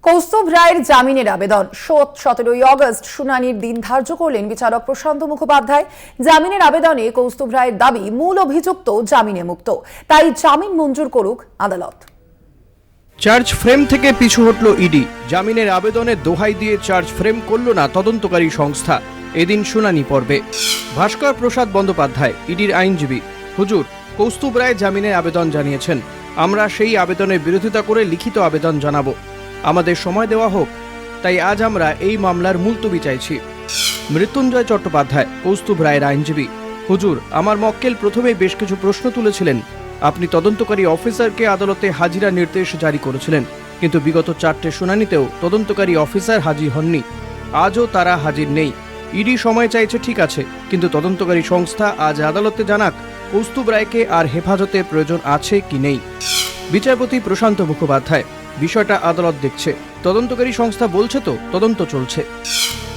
কৌস্তুভ রায়ের জামিনের আবেদন 17ই অগস্ট শুনানির দিন ধার্য করলেন বিচারক প্রশান্ত মুখোপাধ্যায়। জামিনের আবেদনে কৌস্তুভ রায়ের দাবি মূল অভিযুক্ত জামিনে মুক্ত, তাই জামিন মঞ্জুর করুক আদালত। চার্জ ফ্রেম থেকে পিছু হটল ইডি। জামিনের আবেদনে দোহাই দিয়ে চার্জ ফ্রেম করল না তদন্তকারী সংস্থা। এদিন শুনানি পর্বে ভাস্কর প্রসাদ বন্দ্যোপাধ্যায়, ইডির আইনজীবী, হুজুর, কৌস্তুভ রায় জামিনের আবেদন জানিয়েছেন। আমরা সেই আবেদনের বিরোধিতা করে লিখিত আবেদন জানাবো। আমাদের সময় দেওয়া হোক, তাই আজ আমরা এই মামলার মুলতবি চাইছি। মৃত্যুঞ্জয় চট্টোপাধ্যায়, কৌস্তুভ রায়ের আইনজীবী, হুজুর, আমার মক্কেল প্রথমেই বেশ কিছু প্রশ্ন তুলেছিলেন। আপনি তদন্তকারী অফিসারকে আদালতে হাজিরা নির্দেশ জারি করেছিলেন, কিন্তু বিগত 4টে শুনানিতেও তদন্তকারী অফিসার হাজির হননি। আজও তারা হাজির নেই। ইডি সময় চাইছে, ঠিক আছে, কিন্তু তদন্তকারী সংস্থা আজ আদালতে জানাক কৌস্তুভ রায়কে আর হেফাজতের প্রয়োজন আছে কি নেই। বিচারপতি প্রশান্ত মুখোপাধ্যায়, বিষয়টা আদালত দেখছে, তদন্তকারী সংস্থা বলছে তো তদন্ত চলছে।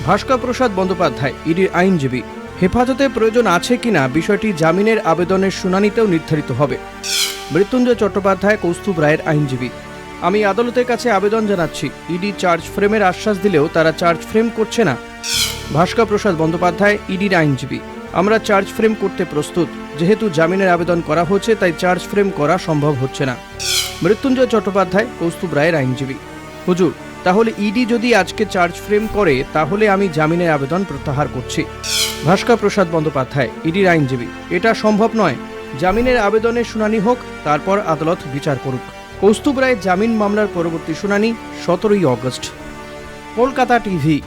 ভাস্কর প্রসাদ বন্দ্যোপাধ্যায়, ইডির আইনজীবী, হেফাজতের প্রয়োজন আছে কিনা বিষয়টি জামিনের আবেদনের শুনানিতেও নির্ধারিত হবে। মৃত্যুঞ্জয় চট্টোপাধ্যায়, কৌস্তুভ রায়ের আইনজীবী, আমি আদালতের কাছে আবেদন জানাচ্ছি। ইডি চার্জ ফ্রেমের আশ্বাস দিলেও তারা চার্জ ফ্রেম করছে না। ভাস্কর প্রসাদ বন্দ্যোপাধ্যায়, ইডির আইনজীবী, আমরা চার্জ ফ্রেম করতে প্রস্তুত। যেহেতু জামিনের আবেদন করা হচ্ছে, তাই চার্জ ফ্রেম করা সম্ভব হচ্ছে না। মৃত্যুঞ্জয় চট্টোপাধ্যায়, কৌস্তুভ রায়ের আইনজীবী, হুজুর, তাহলে ইডি যদি আজকে চার্জ ফ্রেম করে তাহলে আমি জামিনের আবেদন প্রত্যাহার করছি। ভাস্কর প্রসাদ বন্দ্যোপাধ্যায়, ইডির আইনজীবী, এটা সম্ভব নয়। জামিনের আবেদনের শুনানি হোক, তারপর আদালত বিচার করুক। কৌস্তুভ রায়ের জামিন মামলার পরবর্তী শুনানি 17ই অগস্ট। কলকাতা টিভি।